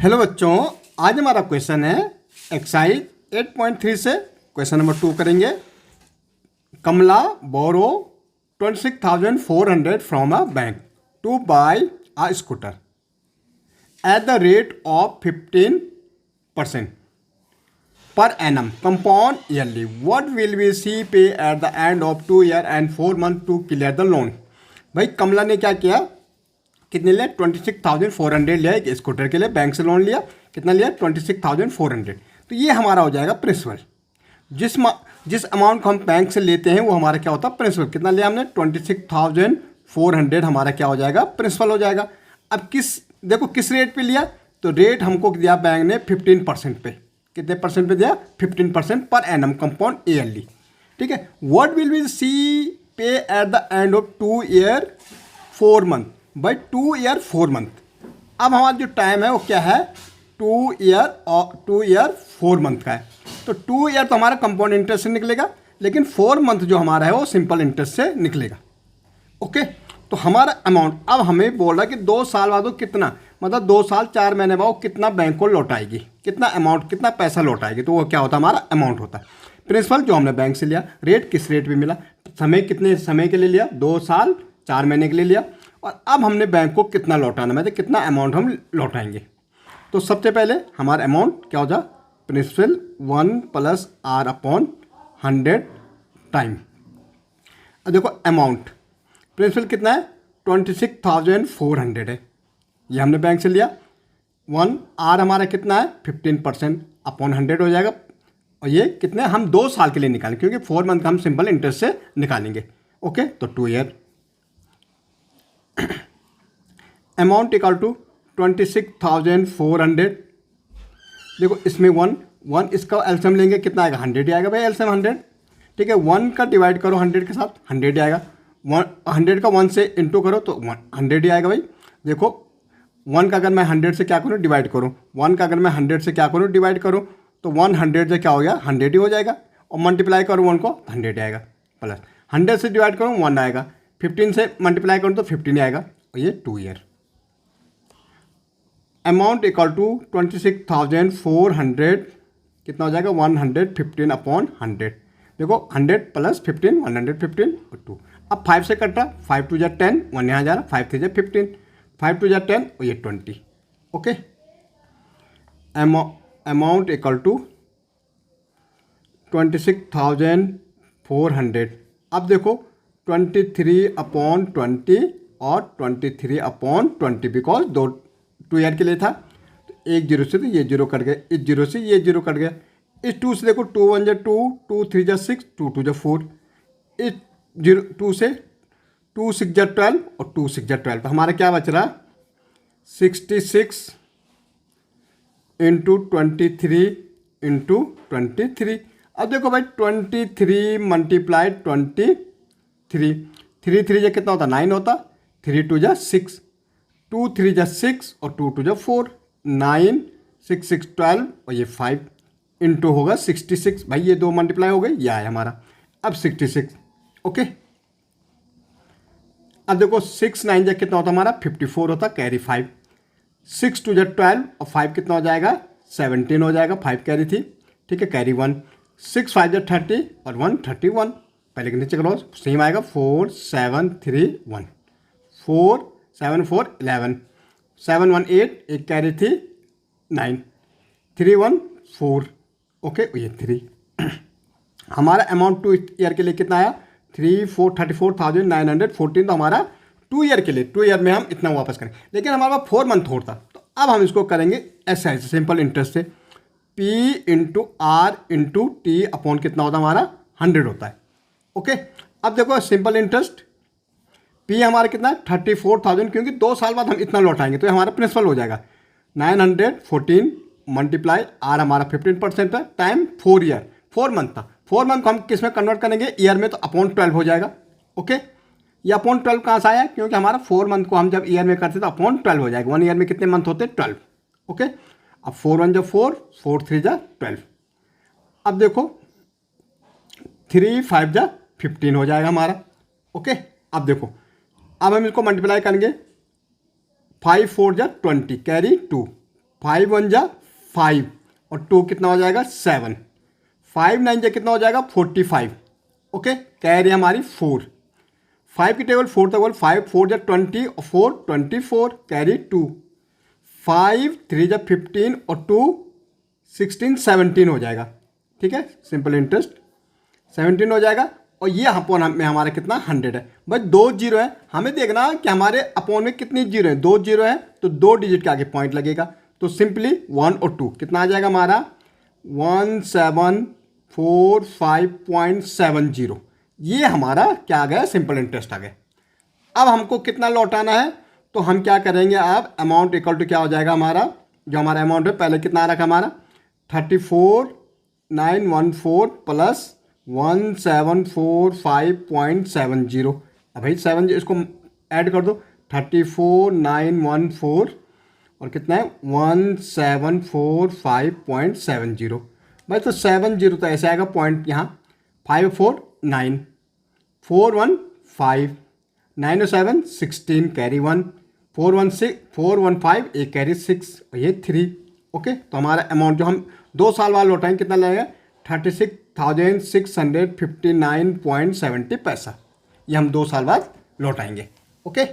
Hello बच्चों, आज हमारा क्वेश्चन है एक्सरसाइज 8.3 से क्वेश्चन नंबर 2 करेंगे। Kamala borrow 26,400 from a bank to buy a scooter at the rate of 15% per annum compound yearly. What will we see pay at the end of 2 year and 4 months to clear the loan? भाई कमला ने क्या किया, कितने लिया 26,400 लिया एक scooter के लिए, बैंक से लोन लिया, कितना लिया 26,400। तो ये हमारा हो जाएगा प्रिंसिपल। जिस अमाउंट को हम बैंक से लेते हैं वो हमारा क्या होता है प्रिंसिपल। कितना लिया हमने 26,400, हमारा क्या हो जाएगा प्रिंसिपल हो जाएगा। अब देखो किस रेट पे लिया, तो रेट हमको दिया बैंक ने 15% पे। कितने परसेंट पे दिया 15% पर एनम कंपाउंड ईयरली। ठीक है। व्हाट विल वी सी पे at the end of 2 year 4 month by 2 year 4 month. अब हमारा जो टाइम है वो क्या है 2 ईयर 4 मंथ का है। तो 2 ईयर तो हमारा कंपाउंड इंटरेस्ट से निकलेगा, लेकिन 4 मंथ जो हमारा है वो सिंपल इंटरेस्ट से निकलेगा। ओके। तो हमारा अमाउंट अब हमें बोल रहा है कि 2 साल बाद वो कितना, मतलब 2 साल 4 महीने बाद वो कितना बैंक को लौटाएगी, कितना अमाउंट, कितना पैसा लौटाएगी। तो वो क्या होता है हमारा अमाउंट होता है। प्रिंसिपल जो हमने बैंक से लिया, रेट किस रेट पे मिला, समय कितने समय के लिए लिया 2 साल 4 महीने के लिए लिया, और अब हमने बैंक को कितना लौटाना, मतलब कितना अमाउंट हम लौटाएंगे। तो सबसे पहले हमारा अमाउंट क्या हो जाए प्रिंसिपल 1 + R/100 टाइम। अब देखो अमाउंट प्रिंसिपल कितना है 26,400 है, ये हमने बैंक से लिया। 1 R हमारा कितना है 15% अपॉन 100 हो जाएगा, और ये कितने हम 2 साल के लिए निकालें, क्योंकि 4 मंथ का हम सिंपल इंटरेस्ट से निकालेंगे। ओके। तो 2 ईयर अमाउंट इक्वल टू 26,400। देखो इसमें 1 इसका एलसीएम लेंगे, कितना आएगा 100 ही आएगा भाई, एलसीएम 100। ठीक है। 1 का डिवाइड करो 100 के साथ 100 ही आएगा। 100 का 1 से इंटू करो तो 100 ही आएगा भाई। देखो 1 का अगर मैं 100 से क्या करूँ डिवाइड करूँ, 1 का अगर मैं 100 से क्या करूँ डिवाइड करूँ, तो 100 से क्या हो गया 100 ही हो जाएगा, और मल्टीप्लाई करूँ 1 को 100 ही आएगा, प्लस 100 से डिवाइड करूँ 1 आएगा, 15 से मल्टीप्लाई करूँ तो 15 ही आएगा, और ये 2 ईयर। अमाउंट इक्वल टू 26,400 कितना हो जाएगा 115 अपॉन 100। देखो 100 + 15 115 और 2। अब 5 से कट रहा, 5 × 2 = 10, 1 यहाँ जा रहा, 5 × 3 = 15, 5 × 2 = 10 और ये 20। ओके। Amount equal to 26,400। अब देखो 23/20 और 23/20 बिकॉज 2 ईयर के लिए था, तो 1 0 से तो ये 0 कट गया, इस 0 से ये 0 कट गया, इस 2 से देखो 2 1 = 2, 2 3 = 6, 2 2 = 4, इस 2 से 2 6 = 12 और 2 6 = 12। तो हमारा क्या बच रहा 66 × 23 × 23। अब देखो भाई 23 × 23, 3 3 जा कितना होता 9 होता, 3 2 = 6, 2 3 = 6 और 2 2 = 4, 9 6 6 12 और ये 5 इंटू होगा 66। भाई ये 2 मल्टीप्लाई हो गए, ये आया हमारा अब 66। ओके। अब देखो 6 9 जा कितना होता हमारा 54 होता, कैरी 5, 6 2 = 12 और 5 कितना हो जाएगा 17 हो जाएगा, 5 कैरी थी। ठीक है, कैरी 1, 6 5 = 30 और 1 31। पहले के नीचे करो सेम आएगा 4 7 3 1, 4 7 4 11, 7 1 8, एक कैरी थी 9, 3 1 4। ओके, ये 3। हमारा अमाउंट 2 ईयर के लिए कितना आया 34,914। तो हमारा 2 ईयर के लिए 2 ईयर में हम इतना वापस करें, लेकिन हमारे पास 4 मंथ होता। तो अब हम इसको करेंगे ऐसे सिंपल इंटरेस्ट से, P × R × T अपॉन कितना होता है हमारा 100 होता है। ओके। अब देखो सिंपल इंटरेस्ट P हमारा कितना 34,000, क्योंकि 2 साल बाद हम इतना लौटाएंगे तो हमारा प्रिंसिपल हो जाएगा 914 मल्टीप्लाई R हमारा 15% है, टाइम 4 ईयर 4 मंथ था। 4 मंथ को हम किस में कन्वर्ट करेंगे ईयर में, तो अपॉन 12 हो जाएगा। ओके। ये अपॉन 12 कहाँ से आया, क्योंकि हमारा 4 मंथ को हम जब ईयर में करते तो अपॉन 12 हो जाएगा। 1 ईयर में कितने मंथ होते 12। ओके। अब 4 1 = 4, 4 3 = 12। अब देखो 3 5 = 15 हो जाएगा हमारा। ओके। अब देखो अब हम इसको मल्टीप्लाई करेंगे, 5 4 = 20, कैरी 2, 5 1 जा 5 और 2 कितना हो जाएगा 7, 5 9 जा कितना हो जाएगा 45। ओके, कैरी हमारी 4, 5 की टेबल 4 तक बोल, 5 4 जा 20 और 4 24, कैरी 2, 5 3 जा 15 और 2 16 17 हो जाएगा। ठीक है, सिंपल इंटरेस्ट 17 हो जाएगा। और ये अपोन में हमारा कितना 100 है। भाई 2 जीरो है, हमें देखना है कि हमारे अपोन में कितनी जीरो है। 2 जीरो है तो 2 डिजिट के आगे पॉइंट लगेगा, तो सिंपली 1 और 2 कितना आ जाएगा हमारा 1745.70। ये हमारा क्या आ गया, सिंपल इंटरेस्ट आ गया। अब हमको कितना लौटाना है, तो हम क्या करेंगे, अब अमाउंट इक्वल टू क्या हो जाएगा हमारा, जो हमारा अमाउंट है पहले कितना आ रखा हमारा 34,914 प्लस 1745.70। अब भाई 7 इसको ऐड कर दो, 34,914 और कितना है 1745.70। भाई तो 70 तो ऐसे आएगा पॉइंट यहाँ, 5 4 9 4 1 5 9 7 16 कैरी 1 4 1 6 4 1 5 एक कैरी 6 और ये 3। ओके, तो हमारा अमाउंट जो हम 2 साल बाद लौटाएंगे कितना लगेगा 36,659.70 पैसा। ये हम 2 साल बाद लौटाएंगे। ओके।